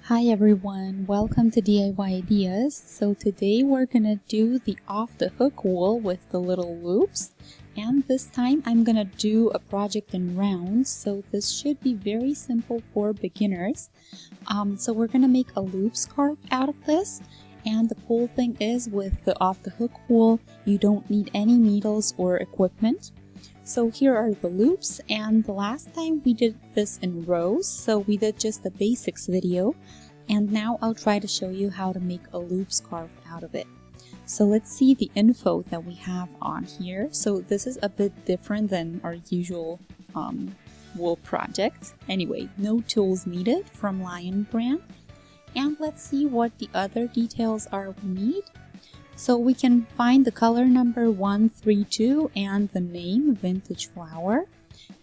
Hi everyone, welcome to DIY Ideas. So today we're gonna do the off the hook wool with the little loops, and this time I'm gonna do a project in rounds, so this should be very simple for beginners. So we're gonna make a loop scarf out of this, and the cool thing is with the off the hook wool you don't need any needles or equipment. So here are the loops, and the last time we did this in rows, so we did just the basics video, and now I'll try to show you how to make a loop scarf out of it. So let's see the info that we have on here. So this is a bit different than our usual wool project. Anyway, no tools needed from Lion brand. And let's see what the other details are we need. So we can find the color number 132 and the name Vintage Flower.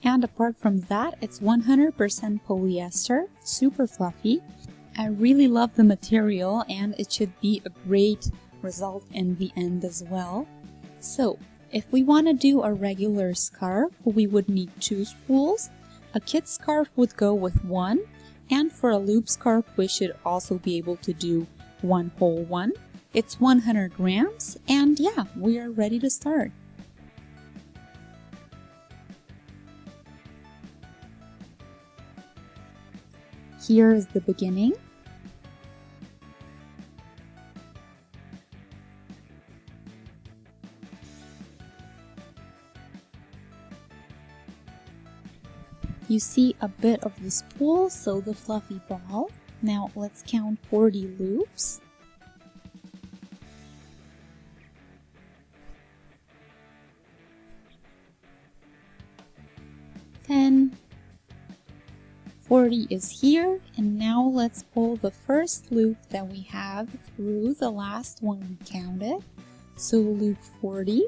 And apart from that, it's 100% polyester, super fluffy. I really love the material and it should be a great result in the end as well. So if we want to do a regular scarf, we would need 2 spools. A kid scarf would go with 1, and for a loop scarf we should also be able to do 1 whole one. It's 100 grams, and yeah, we are ready to start. Here is the beginning. You see a bit of the spool, so the fluffy ball. Now let's count 40 loops. 10, 40 is here, and now let's pull the first loop that we have through the last one we counted, so loop 40,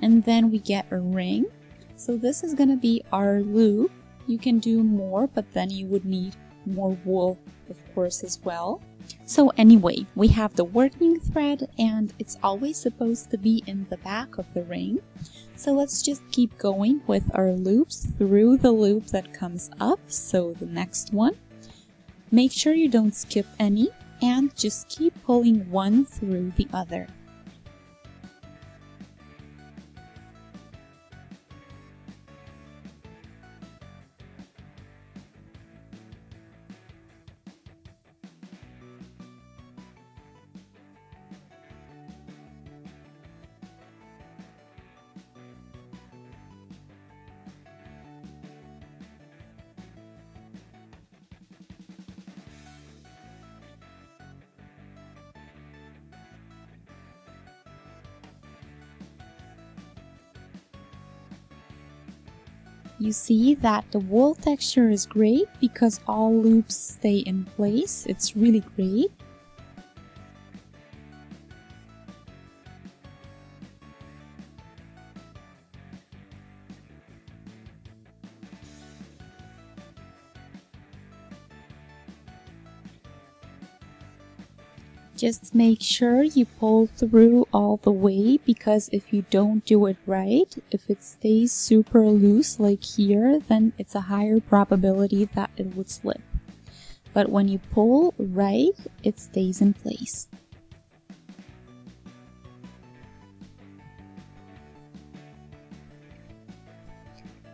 and then we get a ring. So this is going to be our loop. You can do more, but then you would need more wool, of course, as well. So anyway, we have the working thread, and it's always supposed to be in the back of the ring. So let's just keep going with our loops through the loop that comes up, so the next one. Make sure you don't skip any, and just keep pulling one through the other. You see that the wool texture is great because all loops stay in place. It's really great. Just make sure you pull through all the way, because if you don't do it right, if it stays super loose like here, then it's a higher probability that it would slip. But when you pull right, it stays in place.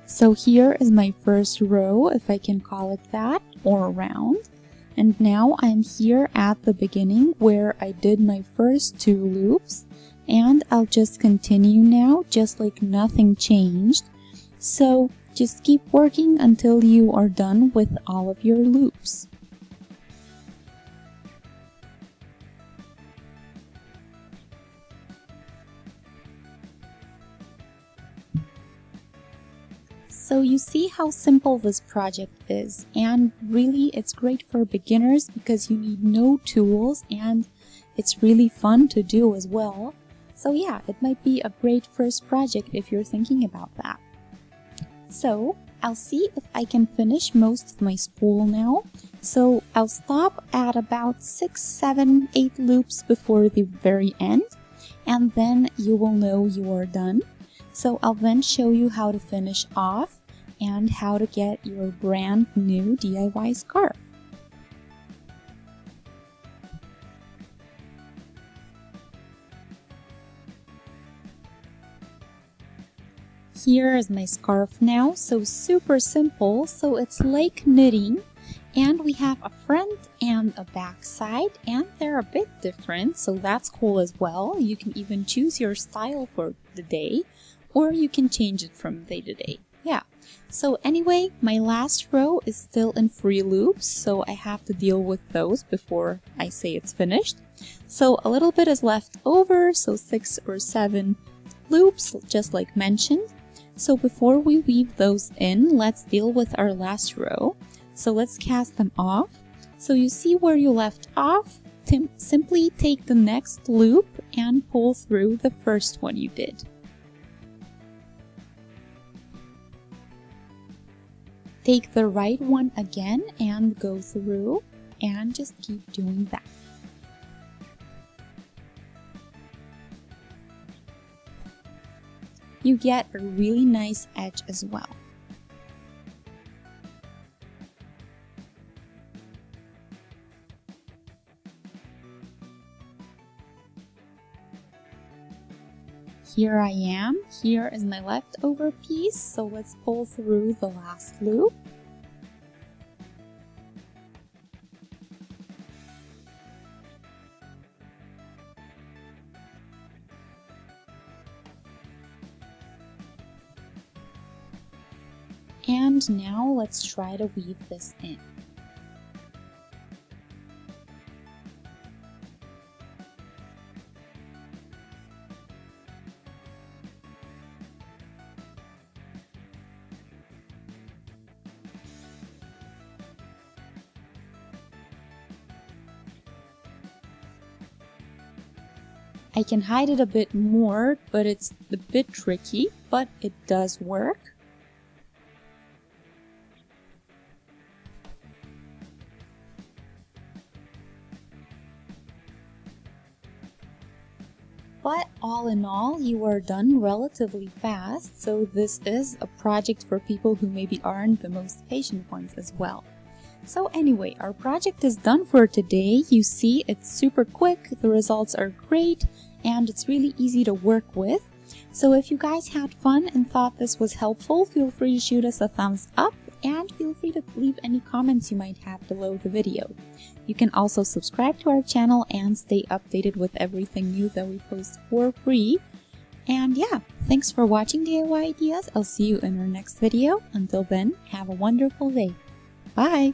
So here is my first row, if I can call it that, or round. And now I'm here at the beginning where I did my first 2 loops, and I'll just continue now just like nothing changed. So just keep working until you are done with all of your loops. So you see how simple this project is, and really it's great for beginners because you need no tools and it's really fun to do as well. So yeah, it might be a great first project if you're thinking about that. So I'll see if I can finish most of my spool now. So I'll stop at about 6, 7, 8 loops before the very end, and then you will know you are done. So I'll then show you how to finish off and how to get your brand new DIY scarf. here is my scarf now, so super simple. So it's like knitting, and we have a front and a back side, and they're a bit different, so that's cool as well. You can even choose your style for the day, or you can change it from day to day. Yeah. So anyway, my last row is still in free loops, so I have to deal with those before I say it's finished. So a little bit is left over, so 6 or 7 loops, just like mentioned. So before we weave those in, let's deal with our last row. So let's cast them off. So you see where you left off, simply take the next loop and pull through the first one you did. Take the right one again and go through, and just keep doing that. You get a really nice edge as well. Here I am. Here is my leftover piece, so let's pull through the last loop. And now let's try to weave this in. I can hide it a bit more, but it's a bit tricky, but it does work. But all in all, you are done relatively fast, so this is a project for people who maybe aren't the most patient ones as well. So anyway, our project is done for today. You see, it's super quick, the results are great, and it's really easy to work with. So if you guys had fun and thought this was helpful, feel free to shoot us a thumbs up, and feel free to leave any comments you might have below the video. You can also subscribe to our channel and stay updated with everything new that we post for free. And yeah, thanks for watching DIY Ideas. I'll see you in our next video. Until then, have a wonderful day. Bye!